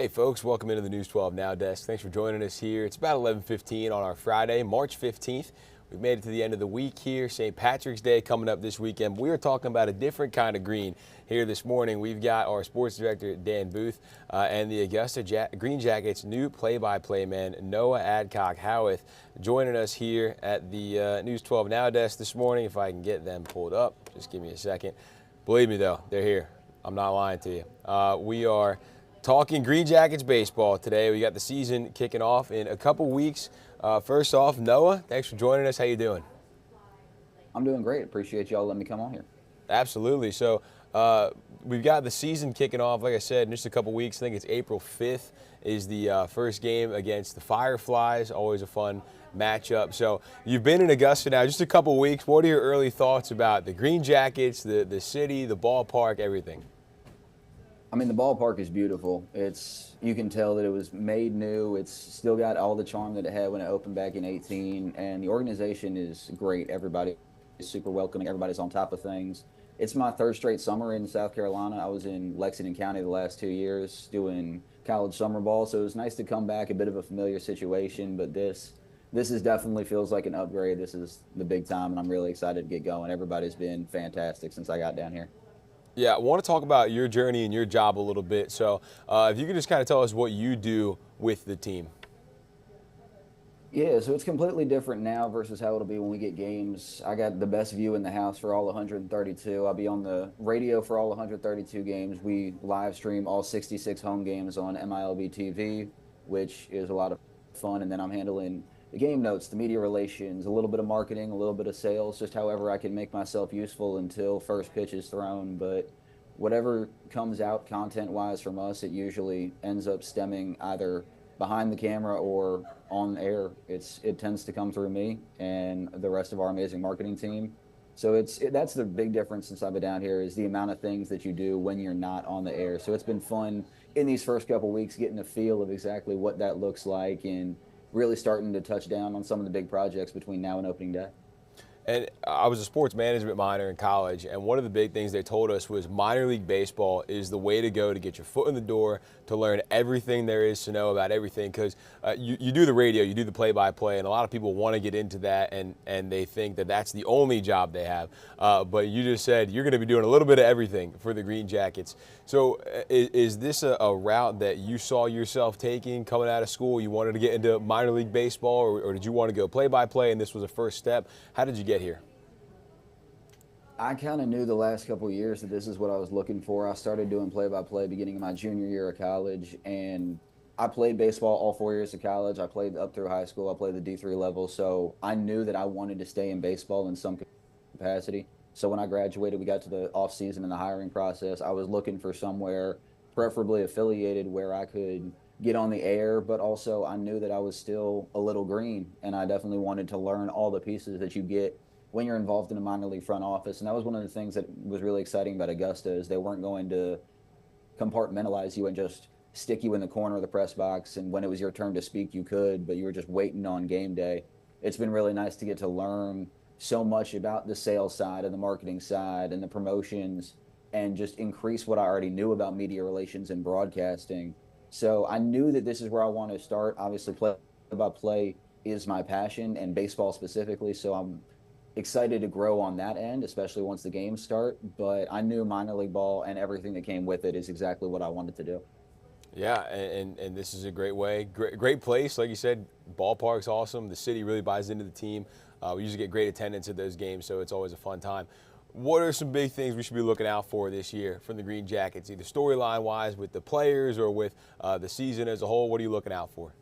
Hey folks, welcome into the News 12 Now desk. Thanks for joining us here. It's about 11:15 on our Friday, March 15th. We've made it to the end of the week here. St. Patrick's Day coming up this weekend. We are talking about a different kind of green here this morning. We've got our sports director, Dan Booth, and the Augusta GreenJackets new play-by-play man, Noah Adcock-Howeth, joining us here at the News 12 Now desk this morning. If I can get them pulled up, just give me a second. Believe me though, they're here. I'm not lying to you. We are talking Green Jackets baseball today. We got the season kicking off in a couple weeks. First off, Noah, thanks for joining us. How you doing? I'm doing great. Appreciate y'all letting me come on here. Absolutely. So we've got the season kicking off, like I said, in just a couple weeks. I think it's April 5th is the first game against the Fireflies. Always a fun matchup. So you've been in Augusta now just a couple weeks. What are your early thoughts about the Green Jackets, the city, the ballpark, everything? I mean, the ballpark is beautiful. You can tell that it was made new. It's still got all the charm that it had when it opened back in 18, and the organization is great. Everybody is super welcoming. Everybody's on top of things. It's my third straight summer in South Carolina. I was in Lexington County the last 2 years doing college summer ball, so it was nice to come back, a bit of a familiar situation, but this is definitely feels like an upgrade. This is the big time, and I'm really excited to get going. Everybody's been fantastic since I got down here. Yeah, I want to talk about your journey and your job a little bit. So if you could just kind of tell us what you do with the team. Yeah, so it's completely different now versus how it'll be when we get games. I got the best view in the house for all 132. I'll be on the radio for all 132 games. We live stream all 66 home games on MILB TV, which is a lot of fun. And then I'm handling the game notes, the media relations, a little bit of marketing, a little bit of sales, just however I can make myself useful until first pitch is thrown. But whatever comes out content-wise from us, it usually ends up stemming either behind the camera or on air. It tends to come through me and the rest of our amazing marketing team. So that's the big difference since I've been down here is the amount of things that you do when you're not on the air. So it's been fun in these first couple weeks getting a feel of exactly what that looks like and really starting to touch down on some of the big projects between now and opening day. And I was a sports management minor in college, and one of the big things they told us was minor league baseball is the way to go to get your foot in the door, to learn everything there is to know about everything. Because you do the radio, you do the play-by-play, and a lot of people want to get into that, and they think that that's the only job they have. But you just said you're going to be doing a little bit of everything for the Green Jackets. So is this a route that you saw yourself taking coming out of school? You wanted to get into minor league baseball, or did you want to go play-by-play, and this was a first step? How did you get here? I kind of knew the last couple of years that this is what I was looking for. I started doing play-by-play beginning of my junior year of college, and I played baseball all 4 years of college. I played up through high school. I played the D3 level, so I knew that I wanted to stay in baseball in some capacity. So when I graduated, we got to the off season and the hiring process. I was looking for somewhere preferably affiliated where I could get on the air, but also I knew that I was still a little green, and I definitely wanted to learn all the pieces that you get when you're involved in a minor league front office. And that was one of the things that was really exciting about Augusta is they weren't going to compartmentalize you and just stick you in the corner of the press box, and when it was your turn to speak you could, but you were just waiting on game day. It's been really nice to get to learn so much about the sales side and the marketing side and the promotions and just increase what I already knew about media relations and broadcasting. So I knew that this is where I want to start. Obviously play by play is my passion, and baseball specifically, so I'm excited to grow on that end, especially once the games start. But I knew minor league ball and everything that came with it is exactly what I wanted to do. Yeah, and this is a great way. Great place. Like you said, ballpark's awesome. The city really buys into the team. We usually get great attendance at those games, so it's always a fun time. What are some big things we should be looking out for this year from the Green Jackets, either storyline-wise with the players or with the season as a whole? What are you looking out for?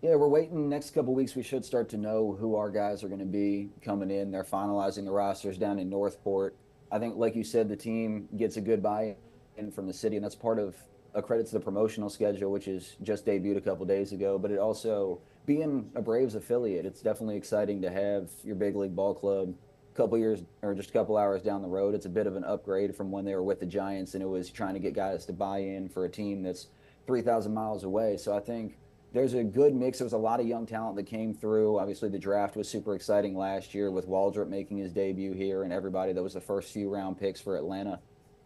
Yeah, we're waiting. Next couple of weeks, we should start to know who our guys are going to be coming in. They're finalizing the rosters down in Northport. I think, like you said, the team gets a good buy-in from the city, and that's part of a credit to the promotional schedule, which is just debuted a couple days ago. But it also, being a Braves affiliate, it's definitely exciting to have your big league ball club a couple years or just a couple hours down the road. It's a bit of an upgrade from when they were with the Giants, and it was trying to get guys to buy in for a team that's 3,000 miles away. So I think there's a good mix. There was a lot of young talent that came through. Obviously, the draft was super exciting last year with Waldrop making his debut here and everybody that was the first few round picks for Atlanta.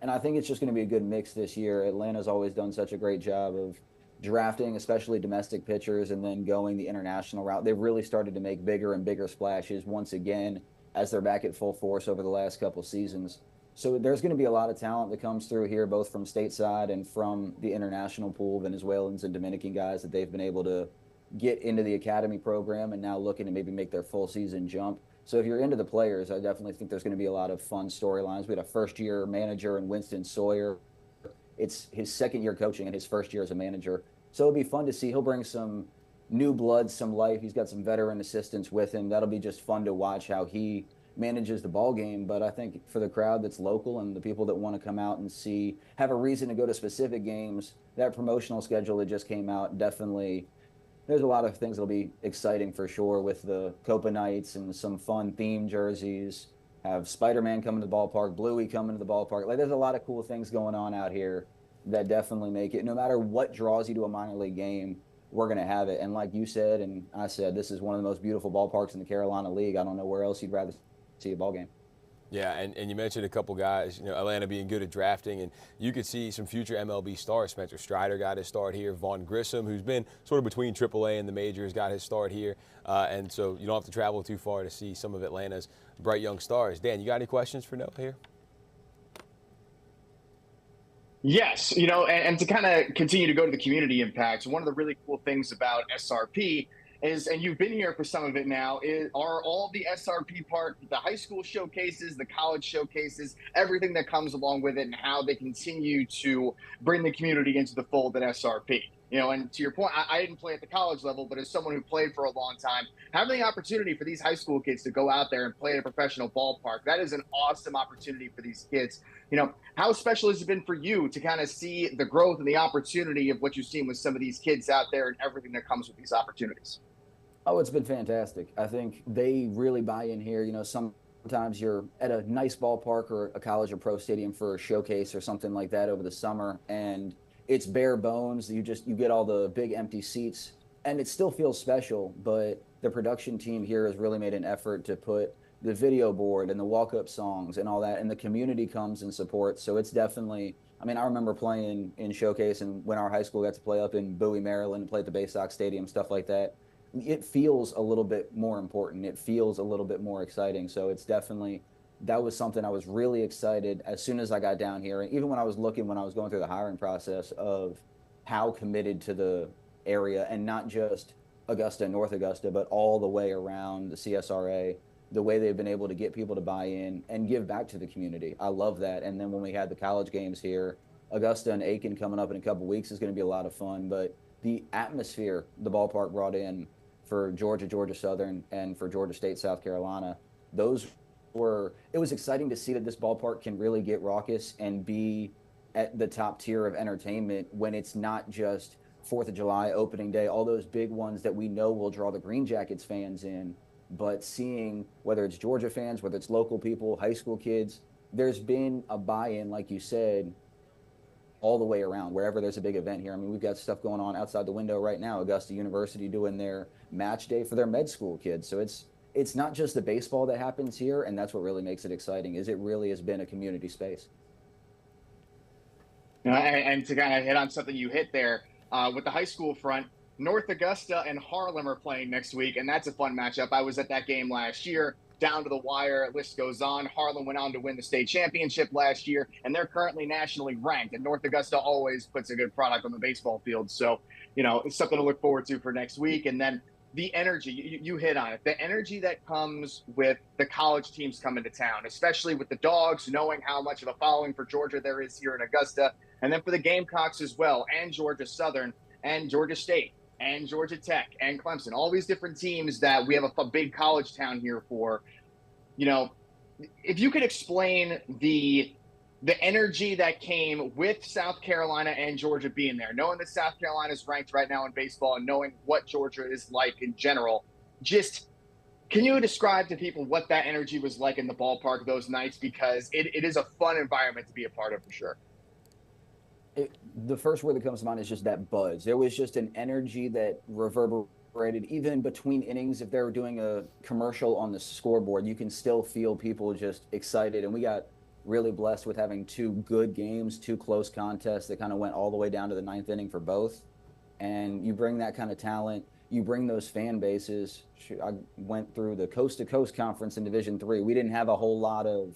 And I think it's just going to be a good mix this year. Atlanta's always done such a great job of drafting, especially domestic pitchers, and then going the international route. They've really started to make bigger and bigger splashes once again as they're back at full force over the last couple seasons. So there's going to be a lot of talent that comes through here, both from stateside and from the international pool, Venezuelans and Dominican guys that they've been able to get into the academy program and now looking to maybe make their full season jump. So if you're into the players, I definitely think there's going to be a lot of fun storylines. We had a first-year manager in Winston Sawyer. It's his second year coaching and his first year as a manager. So it'll be fun to see. He'll bring some new blood, some life. He's got some veteran assistants with him. That'll be just fun to watch how he manages the ball game. But I think for the crowd that's local and the people that want to come out and see, have a reason to go to specific games, that promotional schedule that just came out, definitely there's a lot of things that'll be exciting for sure with the Copa Nights and some fun theme jerseys. Have Spider-Man coming to the ballpark, Bluey coming to the ballpark. Like, there's a lot of cool things going on out here that definitely make it, no matter what draws you to a minor league game, we're going to have it. And like you said, and I said, this is one of the most beautiful ballparks in the Carolina League. I don't know where else you'd rather see a ball game. Yeah, and you mentioned a couple guys, Atlanta being good at drafting, and you could see some future MLB stars. Spencer Strider got his start here. Vaughn Grissom, who's been sort of between AAA and the majors, got his start here. And so you don't have to travel too far to see some of Atlanta's bright young stars. Dan, you got any questions for Noah here? Yes, and to kind of continue to go to the community impacts, one of the really cool things about SRP is, and you've been here for some of it now, are all the SRP part, the high school showcases, the college showcases, everything that comes along with it, and how they continue to bring the community into the fold at SRP. And to your point, I didn't play at the college level, but as someone who played for a long time, having the opportunity for these high school kids to go out there and play at a professional ballpark, that is an awesome opportunity for these kids. How special has it been for you to kind of see the growth and the opportunity of what you've seen with some of these kids out there and everything that comes with these opportunities? Oh, it's been fantastic. I think they really buy in here. Sometimes you're at a nice ballpark or a college or pro stadium for a showcase or something like that over the summer, and it's bare bones. You get all the big empty seats, and it still feels special. But the production team here has really made an effort to put the video board and the walk-up songs and all that, and the community comes and supports. So it's definitely, I remember playing in Showcase, and when our high school got to play up in Bowie, Maryland, and play at the Bay Sox Stadium, stuff like that, it feels a little bit more important. It feels a little bit more exciting. So it's definitely, that was something I was really excited as soon as I got down here. And even when I was going through the hiring process of how committed to the area, and not just Augusta and North Augusta, but all the way around the CSRA, the way they've been able to get people to buy in and give back to the community. I love that. And then when we had the college games here, Augusta and Aiken coming up in a couple weeks is going to be a lot of fun. But the atmosphere the ballpark brought in for Georgia Southern, and for Georgia State, South Carolina, it was exciting to see that this ballpark can really get raucous and be at the top tier of entertainment when it's not just 4th of July, opening day, all those big ones that we know will draw the Green Jackets fans in. But seeing whether it's Georgia fans, whether it's local people, high school kids, there's been a buy-in, like you said, all the way around, wherever there's a big event here. We've got stuff going on outside the window right now. Augusta University doing their match day for their med school kids. So it's not just the baseball that happens here, and that's what really makes it exciting, is it really has been a community space. And to kind of hit on something you hit there, with the high school front, North Augusta and Harlem are playing next week, and that's a fun matchup. I was at that game last year, down to the wire, list goes on. Harlem went on to win the state championship last year, and they're currently nationally ranked, and North Augusta always puts a good product on the baseball field. So, it's something to look forward to for next week. And then the energy, you hit on it, the energy that comes with the college teams coming to town, especially with the Dogs, knowing how much of a following for Georgia there is here in Augusta, and then for the Gamecocks as well, and Georgia Southern, and Georgia State, and Georgia Tech, and Clemson, all these different teams that we have a big college town here for. If you could explain the energy that came with South Carolina and Georgia being there, knowing that South Carolina is ranked right now in baseball and knowing what Georgia is like in general, just can you describe to people what that energy was like in the ballpark those nights? Because it is a fun environment to be a part of for sure. The first word that comes to mind is just that buzz. There was just an energy that reverberated even between innings. If they were doing a commercial on the scoreboard, you can still feel people just excited. And we got really blessed with having two good games, two close contests that kind of went all the way down to the ninth inning for both. And you bring that kind of talent, you bring those fan bases. I went through the coast to coast conference in Division III. We didn't have a whole lot of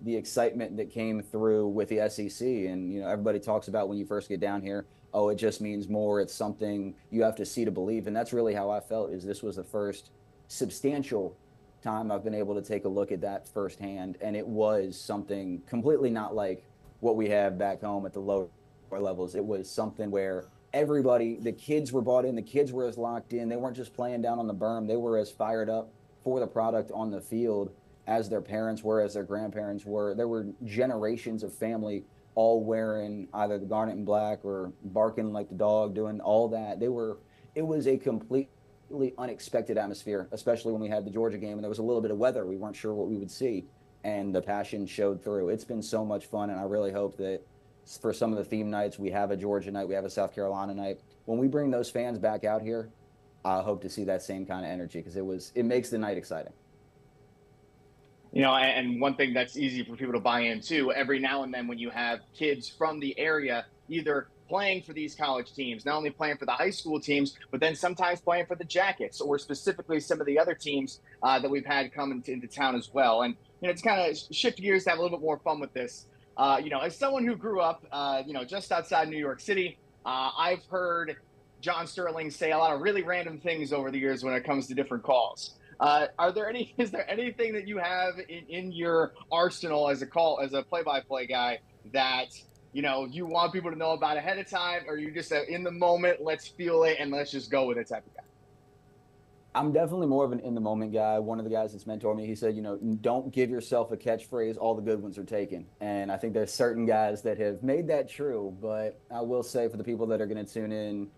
the excitement that came through with the SEC. And, everybody talks about when you first get down here, oh, it just means more. It's something you have to see to believe. And that's really how I felt, is this was the first substantial time I've been able to take a look at that firsthand. And it was something completely not like what we have back home at the lower levels. It was something where everybody, the kids were bought in, the kids were as locked in. They weren't just playing down on the berm. They were as fired up for the product on the field as their parents were, as their grandparents were. There were generations of family all wearing either the garnet and black or barking like the dog, doing all that. It was a completely unexpected atmosphere, especially when we had the Georgia game and there was a little bit of weather. We weren't sure what we would see, and the passion showed through. It's been so much fun, and I really hope that for some of the theme nights, we have a Georgia night, we have a South Carolina night. When we bring those fans back out here, I hope to see that same kind of energy, because it makes the night exciting. And one thing that's easy for people to buy into, every now and then when you have kids from the area either playing for these college teams, not only playing for the high school teams, but then sometimes playing for the Jackets, or specifically some of the other teams that we've had come into town as well. And, to kind of shift gears to have a little bit more fun with this, as someone who grew up, just outside New York City, I've heard John Sterling say a lot of really random things over the years when it comes to different calls. Is there anything that you have in your arsenal as a play-by-play guy that, you want people to know about ahead of time, or you just in the moment, let's feel it and let's just go with it type of guy? I'm definitely more of an in the moment guy. One of the guys that's mentored me, he said, don't give yourself a catchphrase. All the good ones are taken. And I think there's certain guys that have made that true. But I will say, for the people that are going to tune in,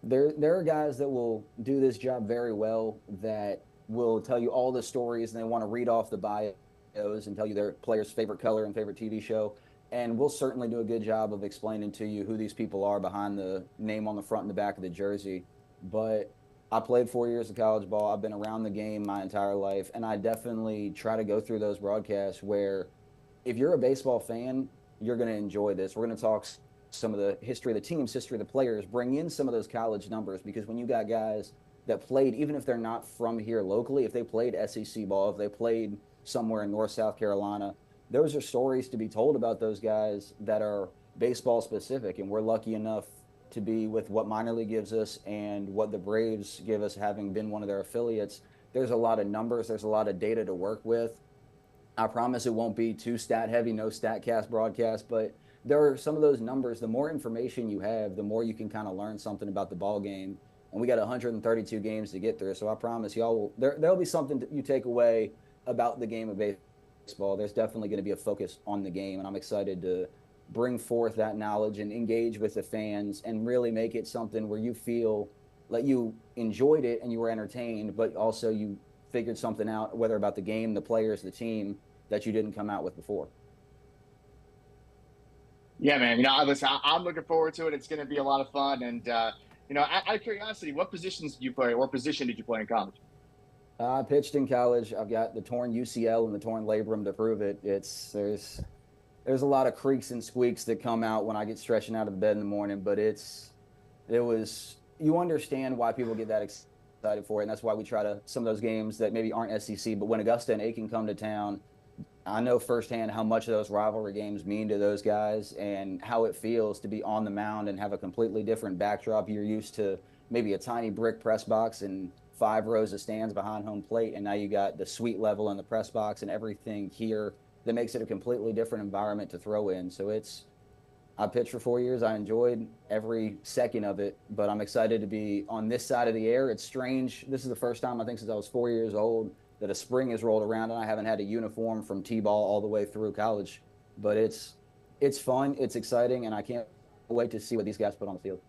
there are guys that will do this job very well, that will tell you all the stories, and they want to read off the bios and tell you their player's favorite color and favorite TV show. And we'll certainly do a good job of explaining to you who these people are behind the name on the front and the back of the jersey. But I played 4 years of college ball. I've been around the game my entire life, and I definitely try to go through those broadcasts where, if you're a baseball fan, you're going to enjoy this. We're going to talk some of the history of the teams, history of the players, bring in some of those college numbers, because when you got guys that played, even if they're not from here locally, if they played SEC ball, if they played somewhere in North South Carolina, those are stories to be told about those guys that are baseball specific. And we're lucky enough to be with what minor league gives us and what the Braves give us, having been one of their affiliates. There's a lot of numbers, there's a lot of data to work with. I promise it won't be too stat heavy, no StatCast broadcast, but there are some of those numbers. The more information you have, the more you can kind of learn something about the ball game. And we got 132 games to get through, so I promise y'all there'll be something that you take away about the game of baseball. There's definitely going to be a focus on the game, and I'm excited to bring forth that knowledge and engage with the fans and really make it something where you feel like you enjoyed it and you were entertained, but also you figured something out, whether about the game, the players, the team, that you didn't come out with before. Yeah, man. Listen, I'm looking forward to it. It's going to be a lot of fun. And, out of curiosity, what positions did you play, or position did you play in college? I pitched in college. I've got the torn UCL and the torn labrum to prove it. There's a lot of creaks and squeaks that come out when I get stretching out of the bed in the morning, but you understand why people get that excited for it, and that's why we try to, some of those games that maybe aren't SEC, but when Augusta and Aiken come to town, I know firsthand how much those rivalry games mean to those guys and how it feels to be on the mound and have a completely different backdrop. You're used to maybe a tiny brick press box and 5 rows of stands behind home plate, and now you got the suite level in the press box and everything here that makes it a completely different environment to throw in. So I pitched for 4 years. I enjoyed every second of it, but I'm excited to be on this side of the air. It's strange. This is the first time, I think, since I was 4 years old that a spring has rolled around and I haven't had a uniform from T-ball all the way through college. But it's fun, it's exciting, and I can't wait to see what these guys put on the field.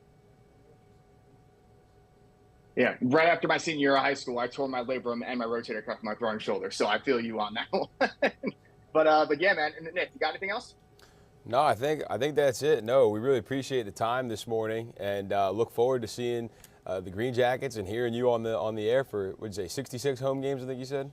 Yeah, right after my senior year of high school, I tore my labrum and my rotator cuff in my throwing shoulder, so I feel you on that one. But yeah, man. Nick, you got anything else? No, I think that's it. No, we really appreciate the time this morning, and look forward to seeing the Green Jackets and hearing you on the air for, what'd you say, 66 home games, I think you said?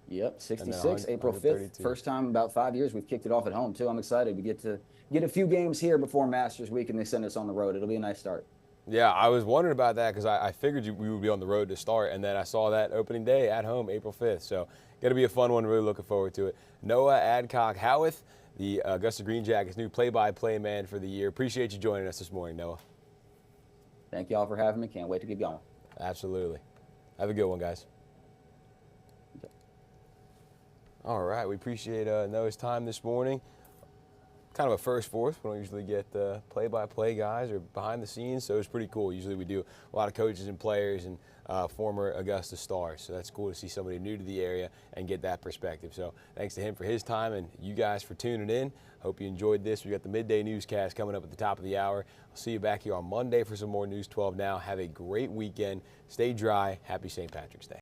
Yep, And then 66, April 5th. 132. First time in about 5 years we've kicked it off at home, too. I'm excited. We get to get a few games here before Masters Week, and they send us on the road. It'll be a nice start. Yeah, I was wondering about that because I figured we would be on the road to start, and then I saw that opening day at home, April 5th. So, going to be a fun one. Really looking forward to it. Noah Adcock-Howeth, the Augusta GreenJackets' new play-by-play man for the year. Appreciate you joining us this morning, Noah. Thank y'all for having me. Can't wait to get going. Absolutely. Have a good one, guys. All right, we appreciate Noah's time this morning. Kind of a first for us. We don't usually get play-by-play guys or behind the scenes, so it's pretty cool. Usually we do a lot of coaches and players and former Augusta stars, so that's cool to see somebody new to the area and get that perspective. So thanks to him for his time and you guys for tuning in. Hope you enjoyed this. We got the midday newscast coming up at the top of the hour. I'll see you back here on Monday for some more News 12 Now. Have a great weekend. Stay dry. Happy St. Patrick's Day.